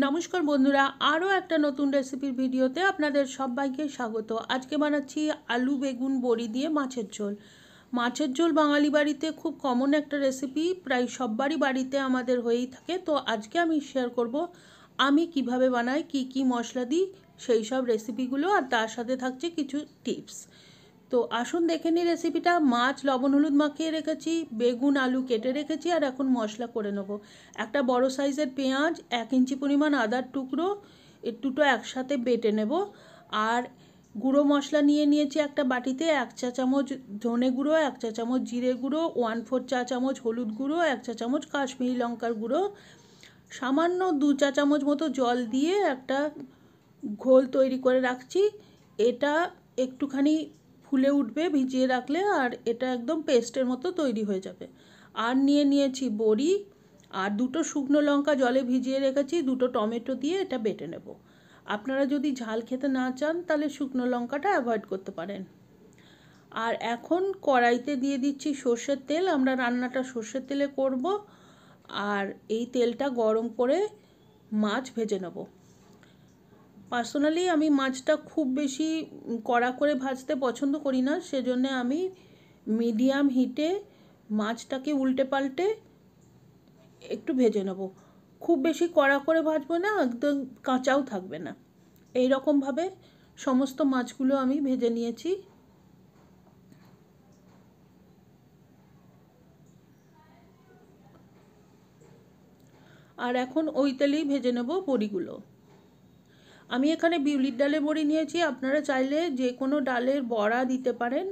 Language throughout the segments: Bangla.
নমস্কার বন্ধুরা, আরও একটা নতুন রেসিপির ভিডিওতে আপনাদের সবাইকে স্বাগত। আজকে বানাচ্ছি আলু বেগুন বড়ি দিয়ে মাছের ঝোল। মাছের ঝোল বাঙালি বাড়িতে খুব কমন একটা রেসিপি, প্রায় সবারই বাড়িতে আমাদের হয়েই থাকে। তো আজকে আমি শেয়ার করব আমি কিভাবে বানাই, কি মশলা দিই, সেই সব রেসিপিগুলো, আর তার সাথে থাকছে কিছু টিপস। তো আসুন দেখে নিই রেসিপিটা। মাছ লবণ হলুদ মাখিয়ে রেখেছি, বেগুন আলু কেটে রেখেছি, আর এখন মশলা করে নেব। একটা বড় সাইজের পেঁয়াজ, 1 ইঞ্চি পরিমাণ আদার টুকরো, দুটো একসাথে বেটে নেব। আর গুঁড়ো মশলা নিয়ে নিয়েছি একটা বাটিতে, 1 চা চামচ ধনে গুঁড়ো, 1 চা চামচ জিরে গুঁড়ো, 1/4 চা চামচ হলুদ গুঁড়ো, 1 চা চামচ কাশ্মীরি লঙ্কার গুঁড়ো, সামান্য 2 চা চামচ মতো জল দিয়ে একটা ঘোল তৈরি করে রাখছি। এটা একটুখানি ফুলে উঠবে ভিজিয়ে রাখলে, আর এটা একদম পেস্টের মতো তৈরি হয়ে যাবে। আর নিয়েছি বড়ি, আর দুটো শুকনো লঙ্কা জলে ভিজিয়ে রেখেছি, দুটো টমেটো দিয়ে এটা বেটে নেব। আপনারা যদি ঝাল খেতে না চান তাহলে শুকনো লঙ্কাটা অ্যাভয়েড করতে পারেন। আর এখন কড়াইতে দিয়ে দিচ্ছি সর্ষের তেল। আমরা রান্নাটা সর্ষের তেলে করব। আর এই তেলটা গরম করে মাছ ভেজে নেব। পার্সোনালি আমি মাছটা খুব বেশি কড়া করে ভাজতে পছন্দ করি না, সেজন্য আমি মিডিয়াম হিটে মাছটাকে উল্টে পাল্টে একটু ভেজে নেব। খুব বেশি কড়া করে ভাজবো না, একদম কাঁচাও থাকবে না। এই রকমভাবে সমস্ত মাছগুলো আমি ভেজে নিয়েছি। আর এখন ওই তেলেই ভেজে নেব বড়িগুলো। আমি এখানে বিউলির ডালের বড়ি নিয়েছি, আপনারা চাইলে যে কোনো ডালের বড়া দিতে পারেন,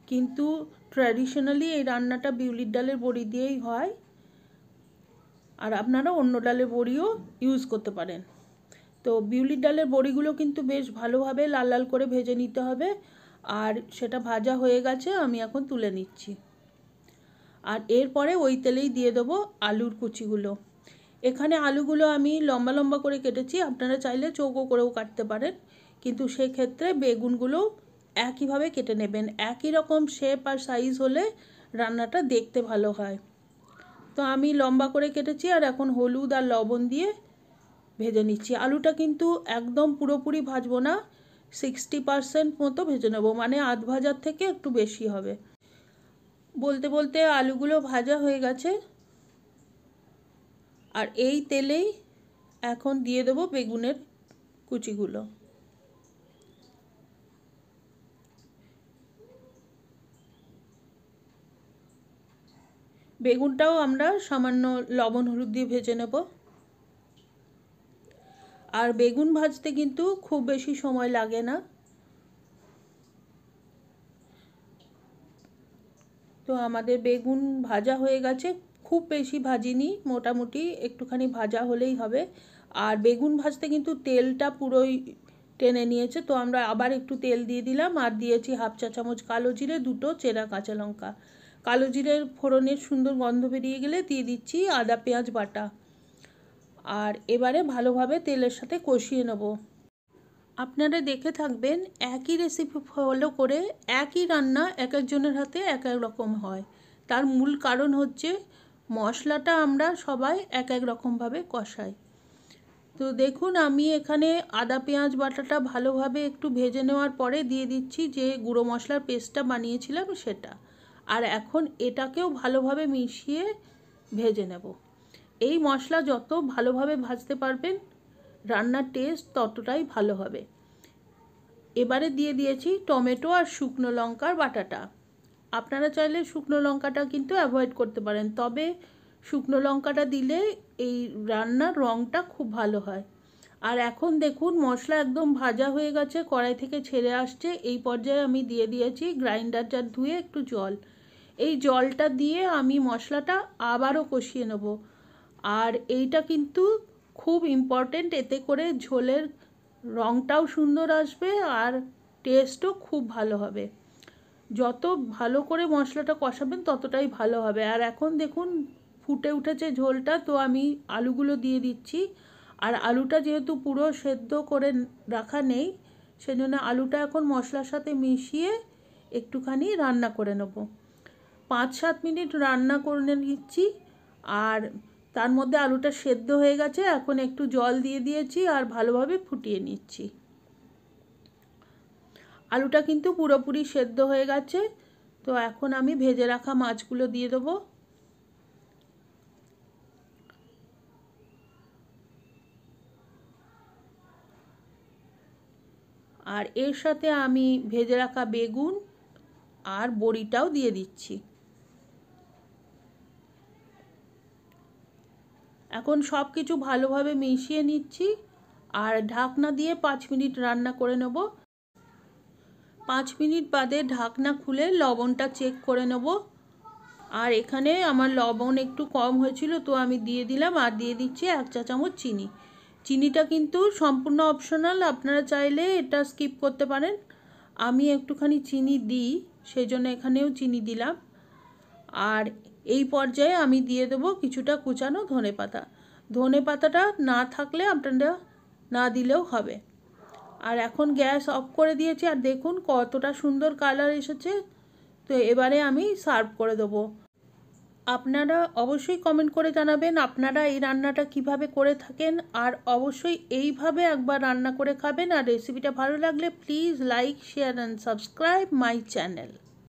কিন্তু ট্র্যাডিশনালি এই রান্নাটা বিউলির ডালের বড়ি দিয়েই হয়। আর আপনারা অন্য ডালের বড়িও ইউজ করতে পারেন। তো বিউলির ডালের বড়িগুলো কিন্তু বেশ ভালোভাবে লাল লাল করে ভেজে নিতে হবে। আর সেটা ভাজা হয়ে গেছে, আমি এখন তুলে নিচ্ছি। আর এরপরে ওই তেলেই দিয়ে দেবো আলুর কুচিগুলো। এখানে আলুগুলো আমি লম্বা লম্বা করে কেটেছি, আপনারা চাইলে চৌকো করেও কাটতে পারেন, কিন্তু সেক্ষেত্রে বেগুনগুলো একইভাবে কেটে নেবেন। একই রকম শেপ আর সাইজ হলে রান্নাটা দেখতে ভালো হয়। তো আমি লম্বা করে কেটেছি, আর এখন হলুদ আর লবণ দিয়ে ভেজে নিচ্ছি। আলুটা কিন্তু একদম পুরোপুরি ভাজবো না, 60% মতো ভেজে নেব, মানে আধ ভাজার থেকে একটু বেশি হবে। বলতে বলতে আলুগুলো ভাজা হয়ে গেছে, আর এই তেলেই এখন দিয়ে দেবো বেগুনের কুচিগুলো। বেগুনটাও আমরা সামান্য লবণ হলুদ দিয়ে ভেজে নেব। আর বেগুন ভাজতে কিন্তু খুব বেশি সময় লাগে না। তো আমাদের বেগুন ভাজা হয়ে গেছে, খুব বেশি ভাজিনি, মোটামুটি একটুখানি ভাজা হলেই হবে। আর বেগুন ভাজতে কিন্তু তেলটা পুরোই টেনে নিয়েছে, তো আমরা আবার একটু তেল দিয়ে দিলাম। আর দিয়েছি 1/2 চা চামচ কালো জিরে, দুটো চেরা কাঁচা লঙ্কা। কালো জিরের ফোড়নের সুন্দর গন্ধ বেরিয়ে গেলে দিয়ে দিচ্ছি আদা পেঁয়াজ বাটা। আর এবারে ভালোভাবে তেলের সাথে কষিয়ে নেব। আপনারা দেখে থাকবেন একই রেসিপি ফলো করে একই রান্না এক একজনের হাতে এক এক রকম হয়। তার মূল কারণ হচ্ছে মশলাটা আমরা সবাই এক এক রকমভাবে কষাই। তো দেখুন, আমি এখানে আদা পেঁয়াজ বাটাটা ভালোভাবে একটু ভেজে নেওয়ার পরে দিয়ে দিচ্ছি যে গুঁড়ো মশলার পেস্টটা বানিয়েছিলাম সেটা। আর এখন এটাকেও ভালোভাবে মিশিয়ে ভেজে নেব। এই মশলা যত ভালোভাবে ভাজতে পারবেন রান্নার টেস্ট ততটাই ভালো হবে। এবারে দিয়ে দিয়েছি টমেটো আর শুকনো লঙ্কার বাটাটা। আপনারা চাইলে শুকনো লঙ্কাটা কিন্তু অ্যাভয়েড করতে পারেন, তবে শুকনো লঙ্কাটা দিলে এই রান্নার রঙটা খুব ভালো হয়। আর এখন দেখুন মশলা একদম ভাজা হয়ে গেছে, কড়াই থেকে ছেড়ে আসছে। এই পর্যায়ে আমি দিয়ে দিয়েছি গ্রাইন্ডার জার ধুয়ে একটু জল। এই জলটা দিয়ে আমি মশলাটা আবারও কষিয়ে নেব। আর এইটা কিন্তু খুব ইম্পর্টেন্ট, এতে করে ঝোলের রঙটাও সুন্দর আসবে আর টেস্টও খুব ভালো হবে। যত ভালো করে মশলাটা কষাবেন ততটাই ভালো হবে। আর এখন দেখুন ফুটে উঠেছে ঝোলটা, তো আমি আলুগুলো দিয়ে দিচ্ছি। আর আলুটা যেহেতু পুরো সেদ্ধ করে রাখা নেই, সেজন্য আলুটা এখন মশলার সাথে মিশিয়ে একটুখানি রান্না করে নেব। 5-7 মিনিট রান্না করে নিচ্ছি। আর তার মধ্যে আলুটা সেদ্ধ হয়ে গেছে। এখন একটু জল দিয়ে দিয়েছি আর ভালোভাবে ফুটিয়ে নিচ্ছি। আলুটা কিন্তু পুরোপুরি সেদ্ধ হয়ে গেছে। তো এখন আমি ভেজে রাখা মাছগুলো দিয়ে দেবো। আর এর সাথে আমি ভেজে রাখা বেগুন আর বড়িটাও দিয়ে দিচ্ছি। এখন সব কিছু ভালোভাবে মিশিয়ে নিচ্ছি আর ঢাকনা দিয়ে 5 মিনিট রান্না করে নেব। 5 মিনিট বাদে ঢাকনা খুলে লবণটা চেক করে নেব। আর এখানে আমার লবণ একটু কম হয়েছিল, তো আমি দিয়ে দিলাম। আর দিয়ে দিচ্ছি 1 চা চামচ চিনি। চিনিটা কিন্তু সম্পূর্ণ অপশনাল, আপনারা চাইলে এটা স্কিপ করতে পারেন। আমি একটুখানি চিনি দিই, সেই জন্য এখানেও চিনি দিলাম। আর এই পর্যায়ে আমি দিয়ে দেবো কিছুটা কুচানো ধনেপাতা। ধনেপাতাটা না থাকলে আপনারা না দিলেও হবে। আর এখন গ্যাস অফ করে দিয়েছি আর দেখুন কতটা সুন্দর কালার এসেছে। তো এবারে আমি সার্ভ করে দেবো। আপনারা অবশ্যই কমেন্ট করে জানাবেন আপনারা এই রান্নাটা কিভাবে করে থাকেন, আর অবশ্যই এইভাবে একবার রান্না করে খাবেন। আর রেসিপিটা ভালো লাগলে please like, share and subscribe my channel.